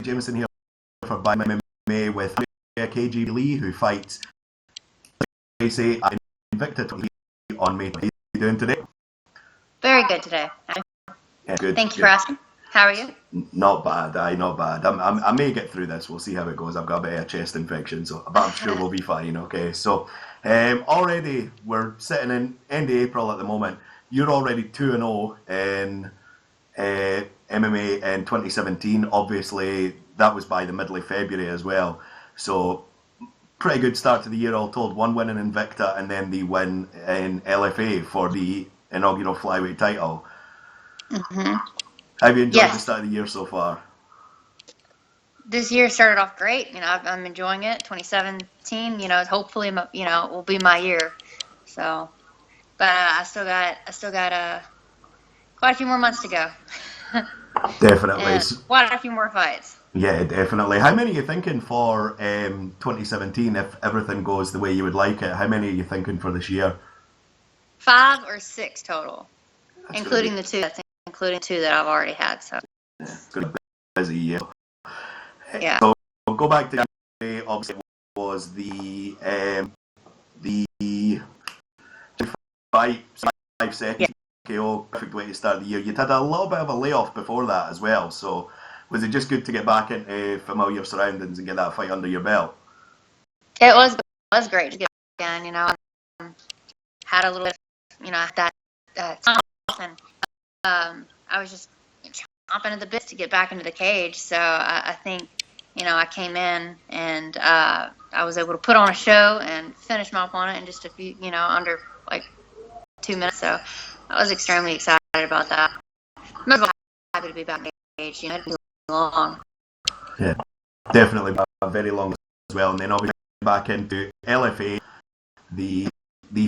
Jameson here for By MMA with KGB Lee, who fights Liz Tracy and Invicta on May. How are you doing today? Very good today. Yeah, good. Thank you for asking. How are you? Not bad, not bad. I may get through this. We'll see how it goes. I've got a bit of a chest infection, but I'm sure we'll be fine. Okay, so already we're sitting in end of April at the moment. You're already 2-0 in MMA in 2017. Obviously, that was by the middle of February as well. So pretty good start to the year, all told. One win in Invicta and then the win in LFA for the inaugural flyweight title. Mm-hmm. Have you enjoyed the start of the year so far? This year started off great. I'm enjoying it. 2017, hopefully, will be my year. So, but I still got quite a few more months to go. Definitely. And quite a few more fights. Yeah, definitely. How many are you thinking for 2017 if everything goes the way you would like it? How many are you thinking for this year? 5 or 6 total, including the 2. I think including 2 that I've already had. So yeah, it's going to be a busy year. Yeah. So we'll go back to January. Obviously, it was the 5 seconds KO, perfect way to start the year. You'd had a little bit of a layoff before that as well. So was it just good to get back into familiar surroundings and get that fight under your belt? It was great to get back in. Had a little bit, that time off, and I was just chomping at the bit to get back into the cage. So I think, I came in and I was able to put on a show and finish my opponent in just a few, under like 2 minutes. So I was extremely excited about that. I'm happy to be back in the cage. It's been long. Yeah, definitely very long as well. And then obviously back into LFA, the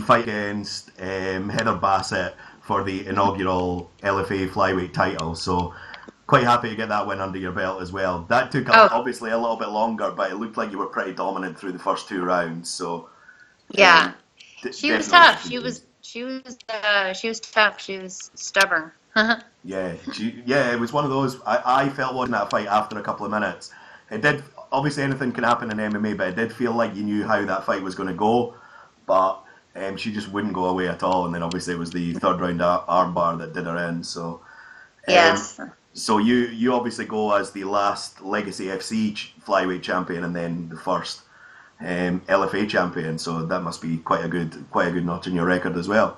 fight against Heather Bassett for the inaugural LFA Flyweight title. So quite happy to get that win under your belt as well. That took obviously a little bit longer, but it looked like you were pretty dominant through the first 2 rounds. So yeah, she was tough. She was tough. She was stubborn. Yeah, it was one of those. I felt watching that fight after a couple of minutes. It did. Obviously, anything can happen in MMA, but it did feel like you knew how that fight was going to go. But she just wouldn't go away at all. And then obviously it was the 3rd round armbar that did her in. So yes. So you obviously go as the last Legacy FC flyweight champion and then the first LFA champion. So that must be quite a good notch in your record as well.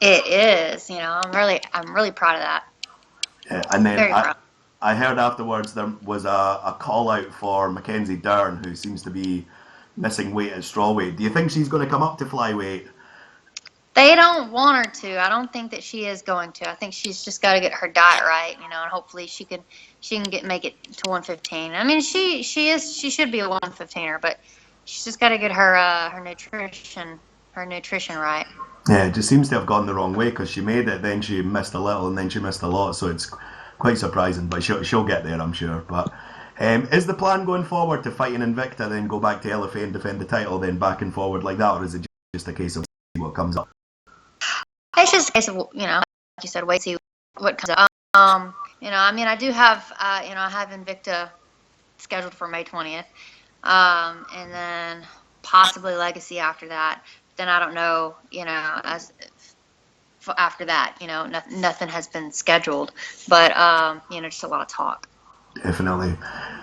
It is. I'm really proud of that. Yeah, and then I heard afterwards there was a call out for Mackenzie Dern, who seems to be missing weight at strawweight. Do you think she's going to come up to flyweight? They don't want her to. I don't think that she is going to. I think she's just got to get her diet right, and hopefully she can make it to 115. I mean, she should be a 115er, but she's just got to get her nutrition right. Yeah, it just seems to have gone the wrong way because she made it, then she missed a little, and then she missed a lot. So it's quite surprising, but she'll get there, I'm sure. But is the plan going forward to fight in Invicta, then go back to LFA and defend the title, then back and forward like that, or is it just a case of see what comes up? It's just a case of, like you said, wait, see what comes up. I do have, I have Invicta scheduled for May 20th, and then possibly Legacy after that. Then I don't know, after that, nothing has been scheduled, but just a lot of talk. Definitely.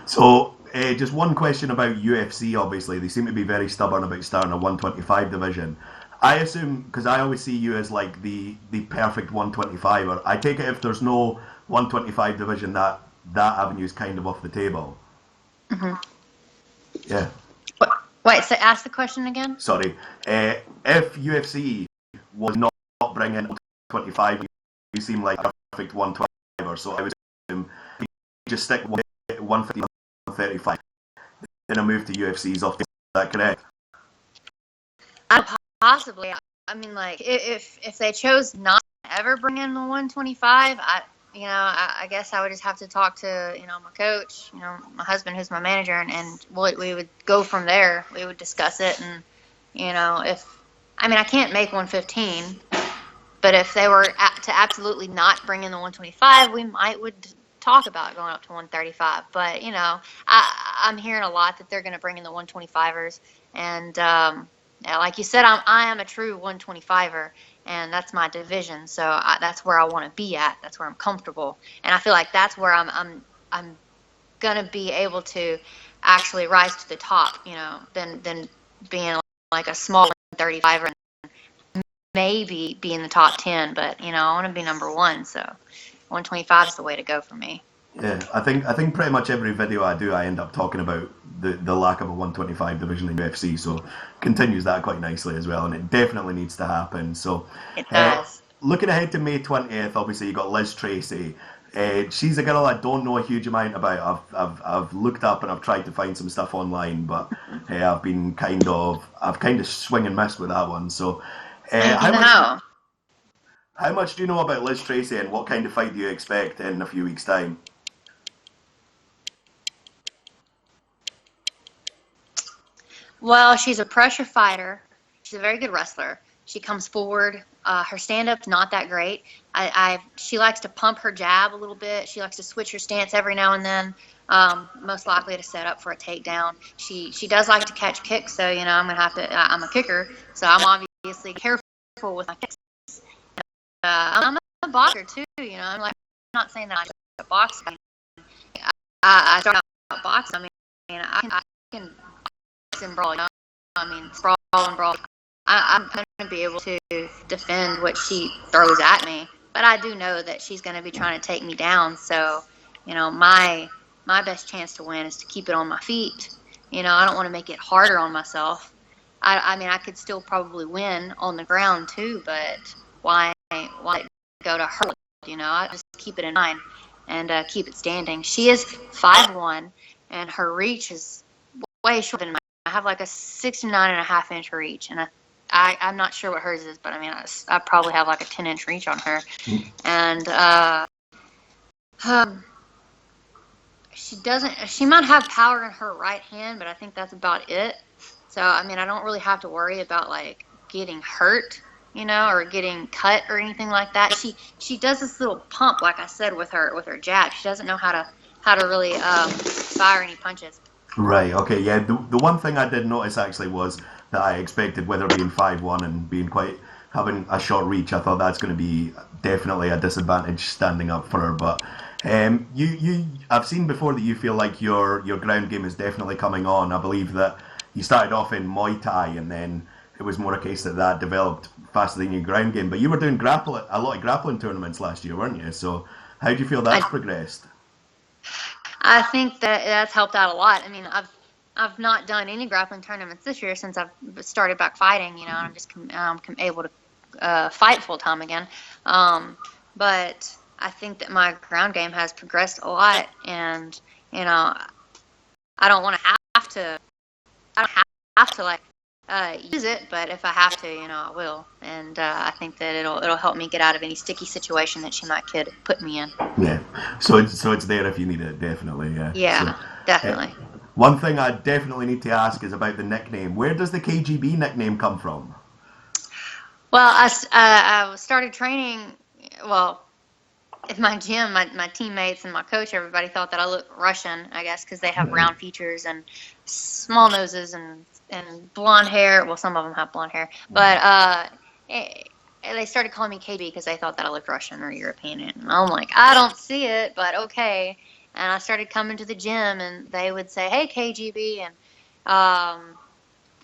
So, just one question about UFC. Obviously, they seem to be very stubborn about starting a 125 division. I assume, because I always see you as like the perfect 125er. I take it if there's no 125 division, that avenue is kind of off the table. Mm-hmm. Yeah. Wait, so ask the question again? Sorry. If UFC was not bringing 125, you seem like a perfect 125er. So I would assume you just stick with 150, 135. Then a move to UFC is off. Is that correct? Possibly. I mean, like, if they chose not to ever bring in the 125, I guess I would just have to talk to, my coach, my husband, who's my manager, and we would go from there. We would discuss it, and, I can't make 115, but if they were to absolutely not bring in the 125, we would talk about going up to 135. But, you know, I'm hearing a lot that they're going to bring in the 125ers. And yeah, like you said, I am a true 125er, and that's my division. So that's where I want to be at. That's where I'm comfortable. And I feel like that's where I'm going to be able to actually rise to the top, you know, than being like a small 135er and maybe be in the top 10. But, you know, I want to be number one. So 125 is the way to go for me. Yeah, I think pretty much every video I do, I end up talking about the lack of a 125 division in UFC, so continues that quite nicely as well, and it definitely needs to happen. So, it does. Looking ahead to May 20th, obviously you got Liz Tracy. She's a girl I don't know a huge amount about. I've looked up and I've tried to find some stuff online, but I've kind of swing and miss with that one. So, how much do you know about Liz Tracy, and what kind of fight do you expect in a few weeks' time? Well, she's a pressure fighter. She's a very good wrestler. She comes forward. Her stand-up's not that great. She likes to pump her jab a little bit. She likes to switch her stance every now and then, most likely to set up for a takedown. She does like to catch kicks, so, you know, I'm a kicker, so I'm obviously careful with my kicks. I'm a boxer, too, you know. I'm not saying that I'm a boxer. I started out boxing. I can and brawl, you know? I mean, sprawl and brawl. I'm going to be able to defend what she throws at me, but I do know that she's going to be trying to take me down. So, you know, my best chance to win is to keep it on my feet. You know, I don't want to make it harder on myself. I mean, I could still probably win on the ground too, but why go to her? You know, I just keep it in mind and keep it standing. She is 5'1", and her reach is way shorter than mine. I have like a 69.5-inch reach, and I'm not sure what hers is, but I mean, I probably have like a 10-inch reach on her. And she might have power in her right hand, but I think that's about it. So, I mean, I don't really have to worry about like getting hurt, you know, or getting cut or anything like that. She does this little pump, like I said, with her jab. She doesn't know how to really fire any punches. Right, okay, yeah. The one thing I did notice actually was that I expected, with her being 5'1" and having a short reach, I thought that's going to be definitely a disadvantage standing up for her. But I've seen before that you feel like your ground game is definitely coming on. I believe that you started off in Muay Thai, and then it was more a case that developed faster than your ground game. But you were doing a lot of grappling tournaments last year, weren't you? So how do you feel that's progressed? I think that's helped out a lot. I mean, I've not done any grappling tournaments this year since I've started back fighting. You know, I'm just able to fight full time again. But I think that my ground game has progressed a lot, and you know, I don't have to like use it, but if I have to, you know, I will. And I think that it'll help me get out of any sticky situation that she might could put me in. Yeah. So it's there if you need it, definitely. Yeah. Yeah, so, definitely. One thing I definitely need to ask is about the nickname. Where does the KGB nickname come from? Well, I started training. Well, in my gym, my teammates and my coach, everybody thought that I looked Russian, I guess, because they have round features and small noses and blonde hair. Well, some of them have blonde hair, but they started calling me KGB because they thought that I looked Russian or European. And I'm like, I don't see it, but okay. And I started coming to the gym, and they would say, "Hey, KGB," and I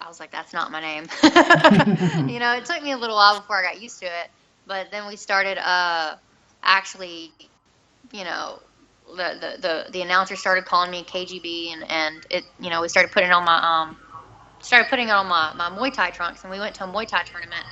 was like, "That's not my name." You know, it took me a little while before I got used to it, but then we started actually, you know, the announcer started calling me KGB, and it, you know, we started putting it on my my Muay Thai trunks, and we went to a Muay Thai tournament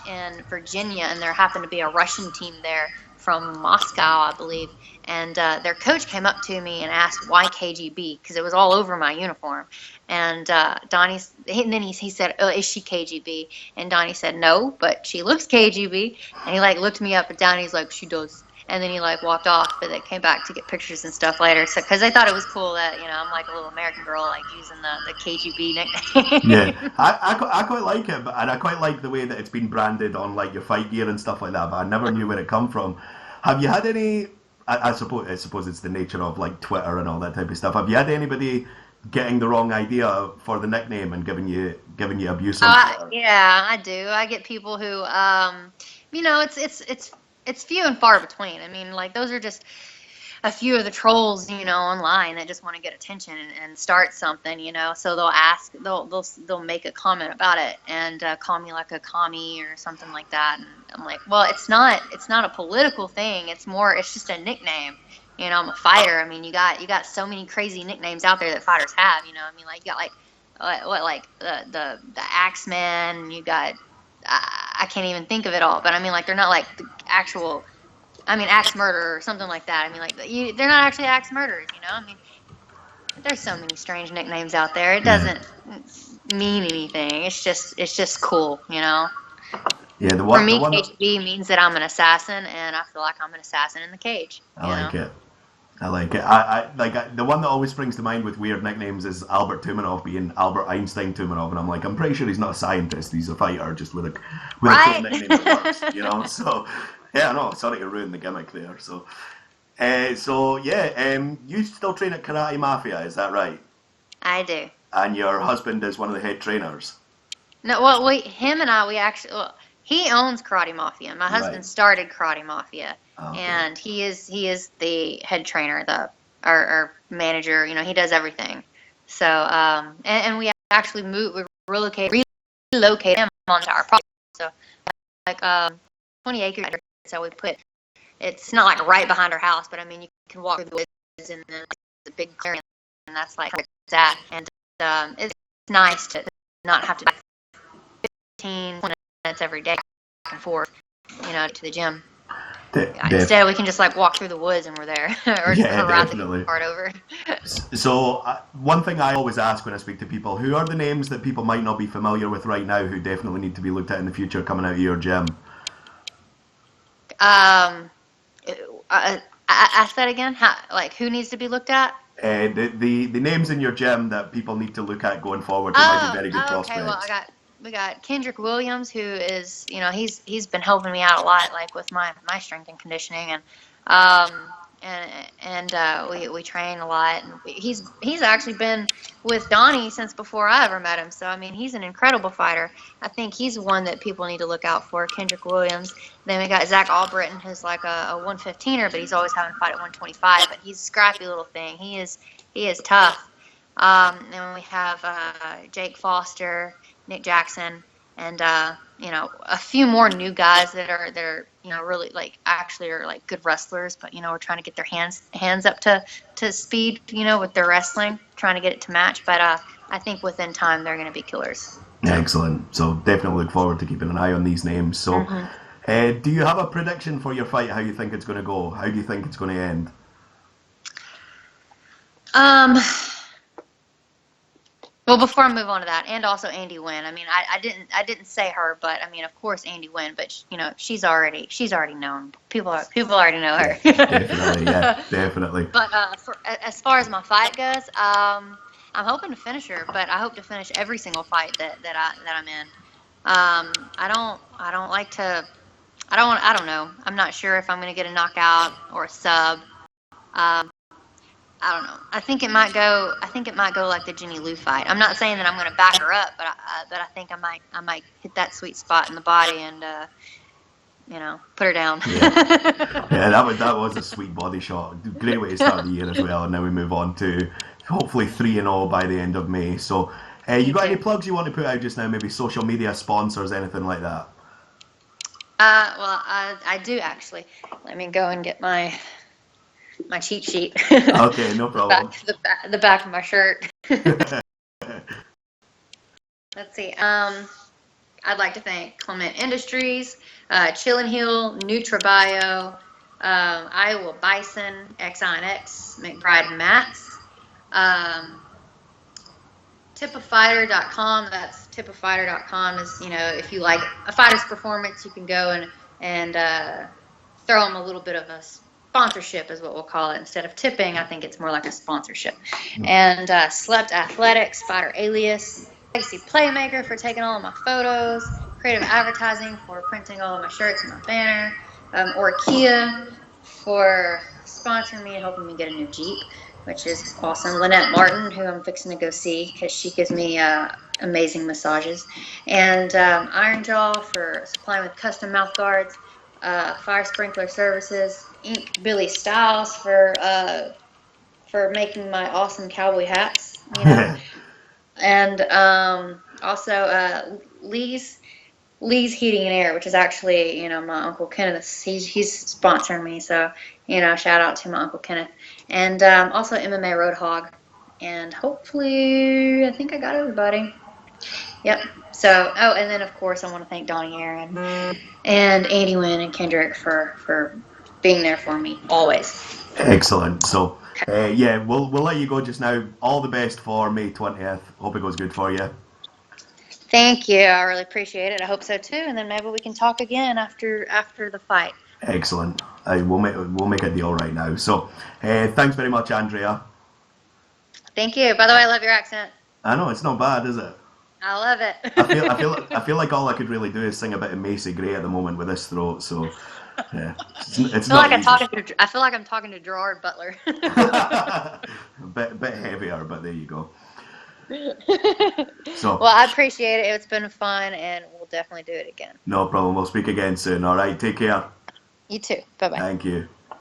in Virginia, and there happened to be a Russian team there from Moscow, I believe, and their coach came up to me and asked why KGB, because it was all over my uniform. And then he said, "Oh, is she KGB?" And Donnie said, "No, but she looks KGB." And he like looked me up and down. He's like, "She does." And then he like walked off, but they came back to get pictures and stuff later. So because they thought it was cool that, you know, I'm like a little American girl like using the KGB nickname. Yeah, I quite like it, and I quite like the way that it's been branded on like your fight gear and stuff like that. But I never knew where it come from. Have you had any I suppose it's the nature of like Twitter and all that type of stuff. Have you had anybody getting the wrong idea for the nickname and giving you abuse on Twitter? Yeah, I do. I get people who, it's few and far between. I mean, like those are just a few of the trolls, online that just want to get attention and start something, So they'll make a comment about it and call me like a commie or something like that. And I'm like, well, it's not a political thing. It's just a nickname. I'm a fighter. I mean, you got so many crazy nicknames out there that fighters have. I mean, like you got like the Axeman. You got I can't even think of it all, but I mean, like they're not like the actual. I mean, axe murderer or something like that. I mean, like they're not actually axe murderers. I mean, there's so many strange nicknames out there. It doesn't mean anything. It's just cool. Yeah, For me, KGB means that I'm an assassin, and I feel like I'm an assassin in the cage. I like it. I like the one that always springs to mind with weird nicknames is Albert Tumanov being Albert Einstein Tumanov, and I'm like, I'm pretty sure he's not a scientist. He's a fighter, just with a cool nickname that works. So. Yeah, no, sorry to ruin the gimmick there. So you still train at Karate Mafia, is that right? I do. And your husband is one of the head trainers? No, well, him and I, he owns Karate Mafia. My husband started Karate Mafia, and he is the head trainer, our manager. You know, he does everything. So, and we actually relocated him onto our property. So, like 20 acres. So we it's not like right behind our house, but I mean, you can walk through the woods and then the big clearing, and that's like where it's at. And it's nice to not have to 15, 20 minutes every day back and forth, to the gym. Instead, we can just like walk through the woods and we're there, or just ride the cart over. So one thing I always ask when I speak to people, who are the names that people might not be familiar with right now who definitely need to be looked at in the future coming out of your gym? Ask that again. Who needs to be looked at? The names in your gym that people need to look at going forward who might be very good prospects. Okay, well, we got Kendrick Williams, who is, he's been helping me out a lot, like with my strength and conditioning, and we train a lot, and he's actually been with Donnie since before I ever met him. So I mean, he's an incredible fighter. I think he's one that people need to look out for. Kendrick Williams. Then we got Zach Albritton, who's like a 115er, but he's always having to fight at 125. But he's a scrappy little thing. He is tough. Then we have Jake Foster, Nick Jackson, and a few more new guys that are really actually are good wrestlers, but we're trying to get their hands up to speed, with their wrestling, trying to get it to match. But I think within time they're going to be killers. Excellent. So definitely look forward to keeping an eye on these names. So do you have a prediction for your fight, how you think it's going to go? How do you think it's going to end? Well, before I move on to that, and also Andy Wynn. I mean, I didn't say her, but I mean, of course, Andy Wynn. But she's already known. People already know her. Definitely. But as far as my fight goes, I'm hoping to finish her. But I hope to finish every single fight that I'm in. I don't know. I'm not sure if I'm going to get a knockout or a sub. I don't know. I think it might go like the Jenny Lou fight. I'm not saying that I'm going to back her up, but I think I might hit that sweet spot in the body and put her down. That was a sweet body shot. Great way to start the year as well. And now we move on to hopefully 3-0 by the end of May. So, you got any plugs you want to put out just now? Maybe social media sponsors, anything like that? Well, I do actually. Let me go and get my cheat sheet. Okay, no problem. The back of my shirt. Let's see. I'd like to thank Clement Industries, Chillin' Hill, NutraBio, Iowa Bison, X McBride and Mats, tipafighter.com. That's tipafighter.com is, if you like a fighter's performance, you can go and throw them a little bit of a sponsorship is what we'll call it. Instead of tipping, I think it's more like a sponsorship. And Slept Athletics, Fighter Alias, Legacy Playmaker for taking all of my photos, Creative Advertising for printing all of my shirts and my banner, Orkia for sponsoring me and helping me get a new Jeep, which is awesome. Lynette Martin, who I'm fixing to go see because she gives me amazing massages. And Iron Jaw for supplying with custom mouth guards. Fire Sprinkler Services. Inc. Billy Styles for making my awesome cowboy hats, you know. And also Lee's Heating and Air, which is actually, you know, my Uncle Kenneth. He's sponsoring me, so, you know, shout out to my Uncle Kenneth. And also MMA Roadhog. And hopefully, I think I got everybody. Yep. So, oh, and then, of course, I want to thank Donnie Aaron and Andy Wynn and Kendrick for being there for me, always. Excellent. So, yeah, we'll let you go just now. All the best for May 20th. Hope it goes good for you. Thank you. I really appreciate it. I hope so too. And then maybe we can talk again after the fight. Excellent. We'll make a deal right now. So, thanks very much, Andrea. Thank you. By the way, I love your accent. I know it's not bad, is it? I love it. I feel like all I could really do is sing a bit of Macy Gray at the moment with this throat. So, yeah, it's not. I feel like I'm talking to Gerard Butler. a bit heavier, but there you go. So, well, I appreciate it. It's been fun, and we'll definitely do it again. No problem. We'll speak again soon. All right. Take care. You too. Bye-bye. Thank you.